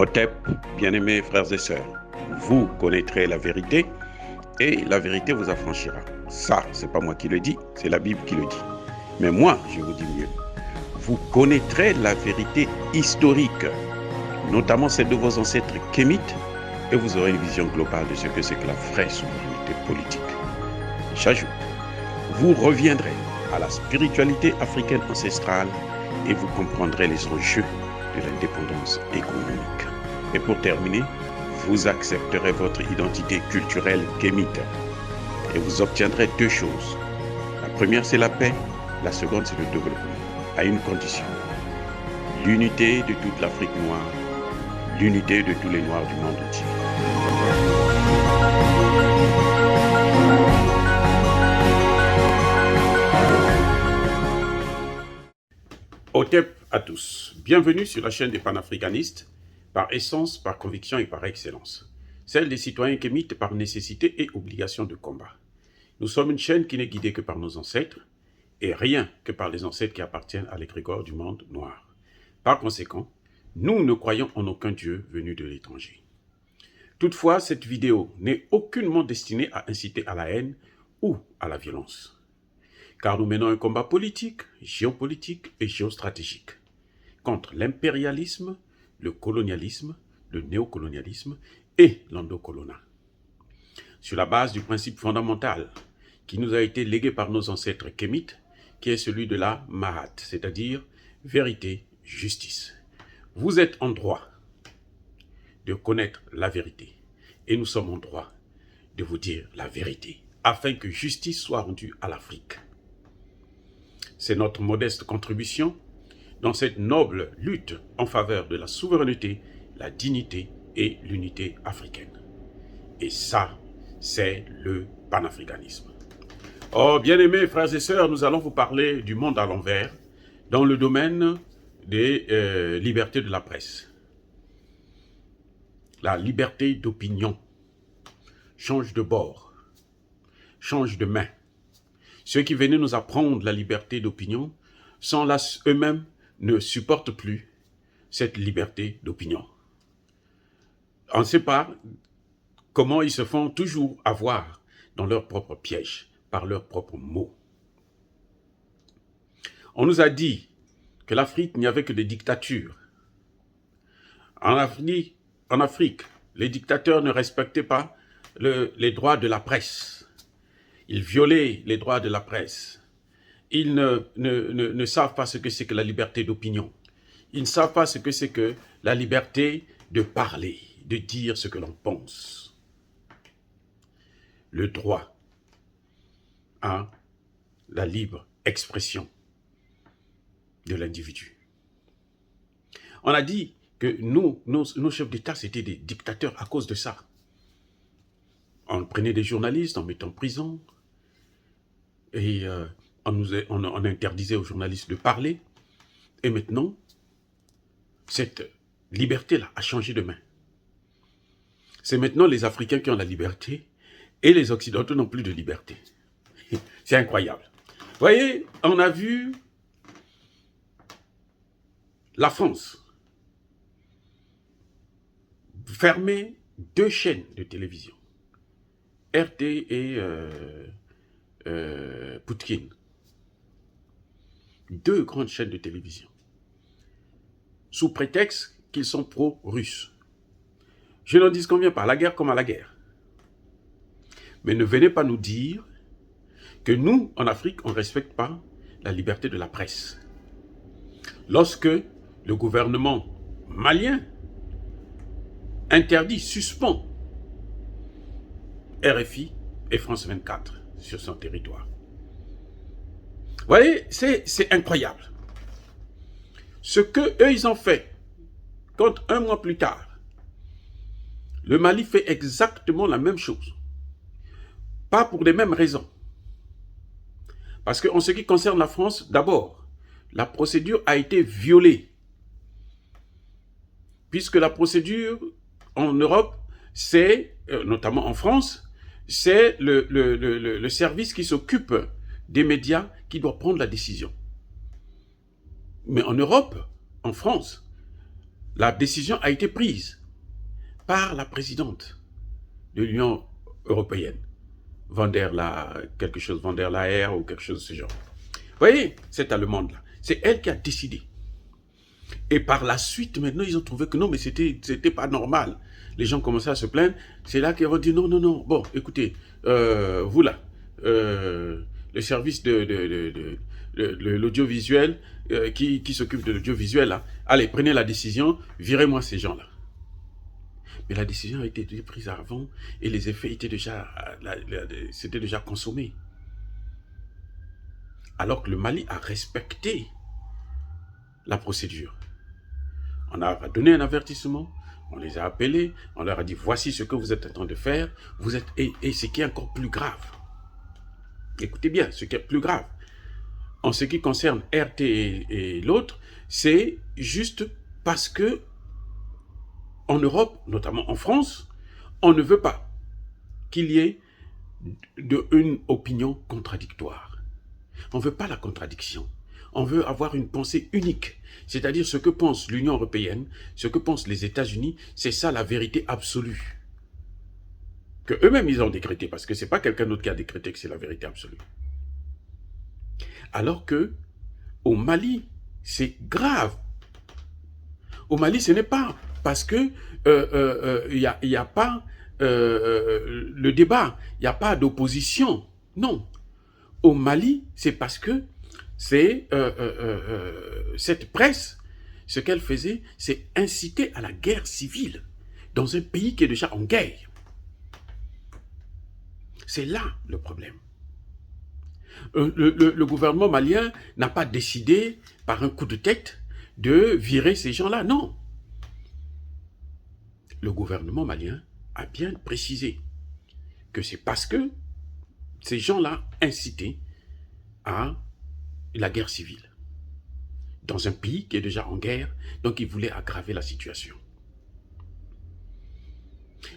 Otep, bien-aimés frères et sœurs, vous connaîtrez la vérité et la vérité vous affranchira. Ça, c'est pas moi qui le dis, c'est la Bible qui le dit. Mais moi, je vous dis mieux. Vous connaîtrez la vérité historique, notamment celle de vos ancêtres kémites, et vous aurez une vision globale de ce que c'est que la vraie souveraineté politique. J'ajoute, vous reviendrez à la spiritualité africaine ancestrale et vous comprendrez les enjeux de l'indépendance économique. Et pour terminer, vous accepterez votre identité culturelle kémite et vous obtiendrez deux choses. La première, c'est la paix. La seconde, c'est le développement, à une condition. L'unité de toute l'Afrique noire, l'unité de tous les Noirs du monde entier. Otep à tous. Bienvenue sur la chaîne des panafricanistes, par essence, par conviction et par excellence. Celle des citoyens kémites par nécessité et obligation de combat. Nous sommes une chaîne qui n'est guidée que par nos ancêtres, et rien que par les ancêtres qui appartiennent à l'égrégore du monde noir. Par conséquent, nous ne croyons en aucun Dieu venu de l'étranger. Toutefois, cette vidéo n'est aucunement destinée à inciter à la haine ou à la violence. Car nous menons un combat politique, géopolitique et géostratégique contre l'impérialisme, le colonialisme, le néocolonialisme et l'endocolonat. Sur la base du principe fondamental qui nous a été légué par nos ancêtres kémites, qui est celui de la Mahat, c'est-à-dire vérité, justice. Vous êtes en droit de connaître la vérité et nous sommes en droit de vous dire la vérité afin que justice soit rendue à l'Afrique. C'est notre modeste contribution dans cette noble lutte en faveur de la souveraineté, la dignité et l'unité africaine. Et ça, c'est le panafricanisme. Oh, bien-aimés frères et sœurs, nous allons vous parler du monde à l'envers dans le domaine des libertés de la presse. La liberté d'opinion change de bord, change de main. Ceux qui venaient nous apprendre la liberté d'opinion, sans là eux-mêmes ne supportent plus cette liberté d'opinion. On ne sait pas comment ils se font toujours avoir dans leur propre piège, par leurs propres mots. On nous a dit que l'Afrique n'y avait que des dictatures. En Afrique, les dictateurs ne respectaient pas les droits de la presse. Ils violaient les droits de la presse. Ils ne savent pas ce que c'est que la liberté d'opinion. Ils ne savent pas ce que c'est que la liberté de parler, de dire ce que l'on pense. Le droit à la libre expression de l'individu. On a dit que nos chefs d'État, c'était des dictateurs à cause de ça. On prenait des journalistes, on mettait en prison, et on interdisait aux journalistes de parler. Et maintenant, cette liberté-là a changé de main. C'est maintenant les Africains qui ont la liberté et les Occidentaux n'ont plus de liberté. C'est incroyable. Vous voyez, on a vu la France fermer deux chaînes de télévision, RT et Poutine. Deux grandes chaînes de télévision, sous prétexte qu'ils sont pro-russes. Je n'en dis combien par la guerre comme à la guerre. Mais ne venez pas nous dire que nous, en Afrique, on ne respecte pas la liberté de la presse. Lorsque le gouvernement malien interdit, suspend RFI et France 24 sur son territoire. Vous voyez, c'est incroyable. Ce qu'eux, ils ont fait, quand un mois plus tard, le Mali fait exactement la même chose. Pas pour les mêmes raisons. Parce qu'en ce qui concerne la France, d'abord, la procédure a été violée. Puisque la procédure en Europe, c'est, notamment en France, c'est le service qui s'occupe des médias qui doit prendre la décision. Mais en Europe, en France, la décision a été prise par la présidente de l'Union européenne, Van der Leyen ou quelque chose de ce genre. Vous voyez, cette Allemande-là, c'est elle qui a décidé. Et par la suite, maintenant, ils ont trouvé que non, mais c'était pas normal. Les gens commençaient à se plaindre. C'est là qu'ils vont dire non, non, non. Bon, écoutez, vous là, le service de l'audiovisuel qui s'occupe de l'audiovisuel, là, allez, prenez la décision, virez-moi ces gens-là. Mais la décision a été prise avant et les effets étaient c'était déjà consommé. Alors que le Mali a respecté la procédure. On a donné un avertissement, on les a appelés, on leur a dit voici ce que vous êtes en train de faire, et ce qui est encore plus grave. Écoutez bien, ce qui est plus grave, en ce qui concerne RT et l'autre, c'est juste parce que en Europe, notamment en France, on ne veut pas qu'il y ait une opinion contradictoire. On ne veut pas la contradiction. On veut avoir une pensée unique. C'est-à-dire ce que pense l'Union européenne, ce que pensent les États-Unis, c'est ça la vérité absolue. Que eux-mêmes ils ont décrété, parce que ce n'est pas quelqu'un d'autre qui a décrété que c'est la vérité absolue. Alors que au Mali, c'est grave. Au Mali, ce n'est pas parce que y a pas le débat, il n'y a pas d'opposition. Non. Au Mali, c'est parce que c'est cette presse, ce qu'elle faisait, c'est inciter à la guerre civile dans un pays qui est déjà en guerre. C'est là le problème. Le gouvernement malien n'a pas décidé par un coup de tête de virer ces gens-là, non. Le gouvernement malien a bien précisé que c'est parce que ces gens-là incitaient à la guerre civile dans un pays qui est déjà en guerre, donc ils voulaient aggraver la situation.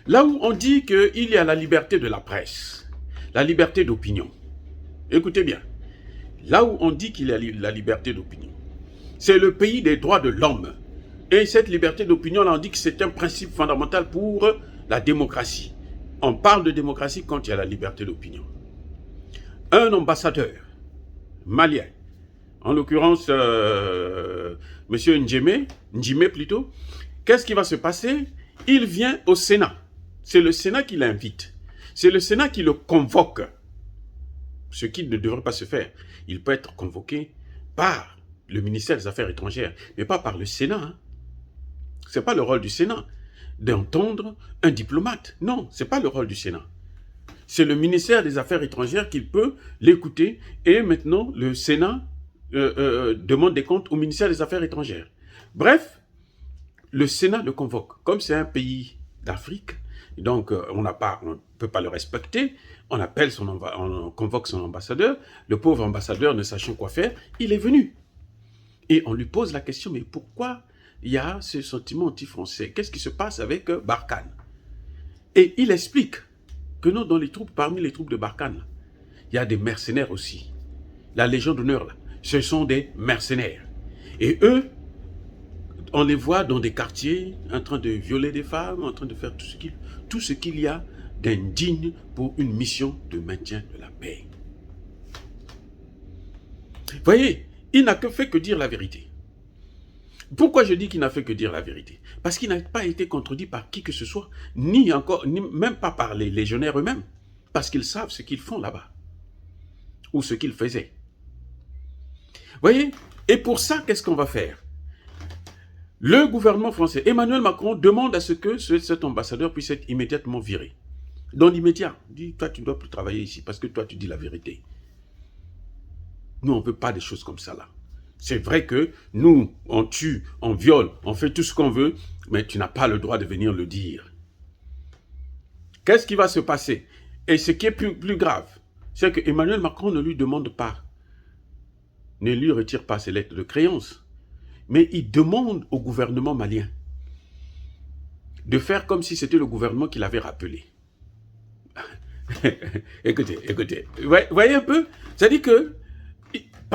Là où on dit qu'il y a la liberté de la presse, la liberté d'opinion, écoutez bien, là où on dit qu'il y a la liberté d'opinion, c'est le pays des droits de l'homme. Et cette liberté d'opinion, on dit que c'est un principe fondamental pour la démocratie. On parle de démocratie quand il y a la liberté d'opinion. Un ambassadeur malien, en l'occurrence M. Ndjimé plutôt, qu'est-ce qui va se passer? Il vient au Sénat. C'est le Sénat qui l'invite. C'est le Sénat qui le convoque. Ce qui ne devrait pas se faire. Il peut être convoqué par le ministère des Affaires étrangères, mais pas par le Sénat. Hein. Ce n'est pas le rôle du Sénat d'entendre un diplomate. Non, ce n'est pas le rôle du Sénat. C'est le ministère des Affaires étrangères qui peut l'écouter et maintenant le Sénat demande des comptes au ministère des Affaires étrangères. Bref, le Sénat le convoque. Comme c'est un pays d'Afrique, donc on ne peut pas le respecter, on convoque son ambassadeur, le pauvre ambassadeur ne sachant quoi faire, il est venu. Et on lui pose la question, mais pourquoi il y a ce sentiment anti-français? Qu'est-ce qui se passe avec Barkhane? Et il explique que non, parmi les troupes de Barkhane, il y a des mercenaires aussi. La Légion d'honneur, ce sont des mercenaires. Et eux, on les voit dans des quartiers en train de violer des femmes, en train de faire tout ce qu'il y a d'indigne pour une mission de maintien de la paix. Vous voyez, il n'a que fait que dire la vérité. Pourquoi je dis qu'il n'a fait que dire la vérité? Parce qu'il n'a pas été contredit par qui que ce soit, ni même pas par les légionnaires eux-mêmes, parce qu'ils savent ce qu'ils font là-bas, ou ce qu'ils faisaient. Vous voyez? Et pour ça, qu'est-ce qu'on va faire? Le gouvernement français, Emmanuel Macron, demande à ce que cet ambassadeur puisse être immédiatement viré. Dans l'immédiat, il dit, toi tu ne dois plus travailler ici, parce que toi tu dis la vérité. Nous, on ne veut pas des choses comme ça là. C'est vrai que nous, on tue, on viole, on fait tout ce qu'on veut, mais tu n'as pas le droit de venir le dire. Qu'est-ce qui va se passer? Et ce qui est plus grave, c'est que Emmanuel Macron ne lui demande pas, ne lui retire pas ses lettres de créance, mais il demande au gouvernement malien de faire comme si c'était le gouvernement qui l'avait rappelé. Écoutez, voyez un peu, c'est-à-dire que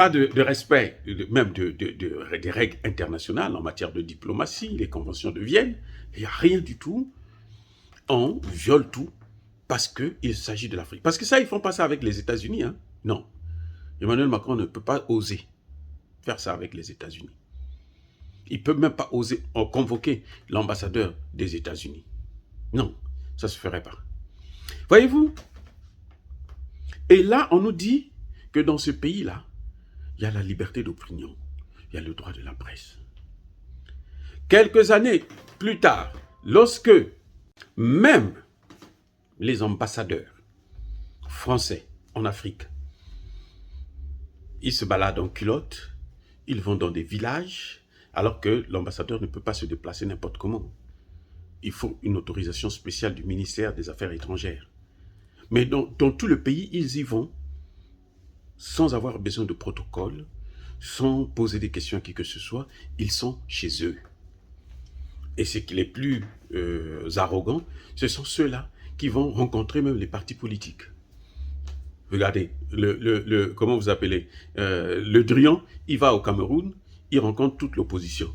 pas de respect même des règles internationales en matière de diplomatie, les conventions de Vienne. Il n'y a rien du tout. On viole tout parce qu'il s'agit de l'Afrique. Parce que ça, ils font pas ça avec les États-Unis. Hein? Non. Emmanuel Macron ne peut pas oser faire ça avec les États-Unis. Il ne peut même pas oser convoquer l'ambassadeur des États-Unis. Non, ça ne se ferait pas. Voyez-vous? Et là, on nous dit que dans ce pays-là, il y a la liberté d'opinion, il y a le droit de la presse. Quelques années plus tard, lorsque même les ambassadeurs français en Afrique, ils se baladent en culotte, ils vont dans des villages, alors que l'ambassadeur ne peut pas se déplacer n'importe comment. Il faut une autorisation spéciale du ministère des Affaires étrangères. Mais dans tout le pays, ils y vont sans avoir besoin de protocole, sans poser des questions à qui que ce soit. Ils sont chez eux. Et ce qui est les plus arrogants, ce sont ceux-là qui vont rencontrer même les partis politiques. Regardez, comment vous appelez, le Drian, il va au Cameroun, il rencontre toute l'opposition.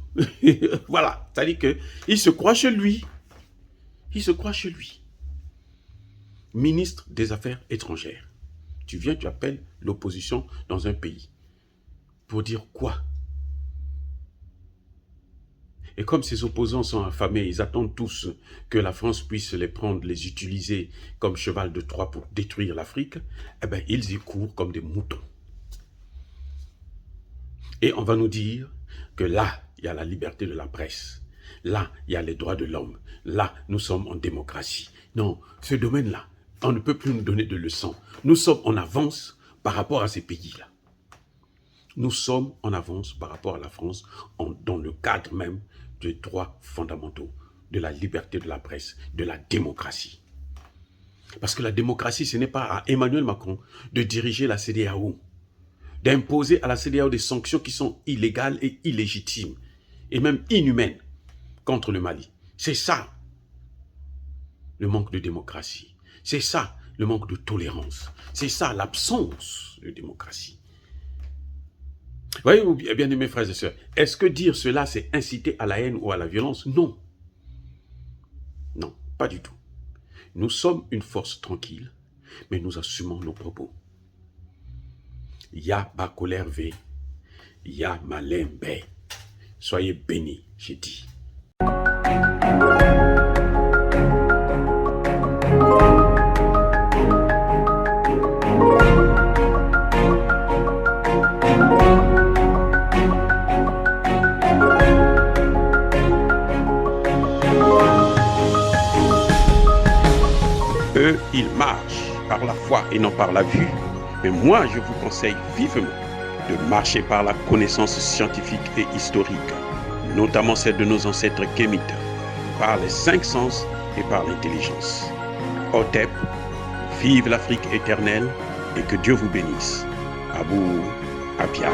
Voilà, c'est-à-dire qu'il se croit chez lui. Il se croit chez lui. Ministre des Affaires étrangères. Tu viens, tu appelles l'opposition dans un pays. Pour dire quoi? Et comme ces opposants sont affamés, ils attendent tous que la France puisse les prendre, les utiliser comme cheval de Troie pour détruire l'Afrique, eh bien, ils y courent comme des moutons. Et on va nous dire que là, il y a la liberté de la presse. Là, il y a les droits de l'homme. Là, nous sommes en démocratie. Non, ce domaine-là, on ne peut plus nous donner de leçons. Nous sommes en avance par rapport à ces pays-là. Nous sommes en avance par rapport à la France dans le cadre même des droits fondamentaux, de la liberté de la presse, de la démocratie. Parce que la démocratie, ce n'est pas à Emmanuel Macron de diriger la CEDEAO, d'imposer à la CEDEAO des sanctions qui sont illégales et illégitimes, et même inhumaines contre le Mali. C'est ça, le manque de démocratie. C'est ça, le manque de tolérance. C'est ça, l'absence de démocratie. Voyez-vous, bien aimés frères et sœurs, est-ce que dire cela, c'est inciter à la haine ou à la violence? Non. Non, pas du tout. Nous sommes une force tranquille, mais nous assumons nos propos. Ya Bacolère V, Ya Malin B. Soyez bénis, j'ai dit. Eux, ils marchent par la foi et non par la vue. Mais moi, je vous conseille vivement de marcher par la connaissance scientifique et historique, notamment celle de nos ancêtres kémites, par les 5 sens et par l'intelligence. Otep, vive l'Afrique éternelle et que Dieu vous bénisse. Abou Apia.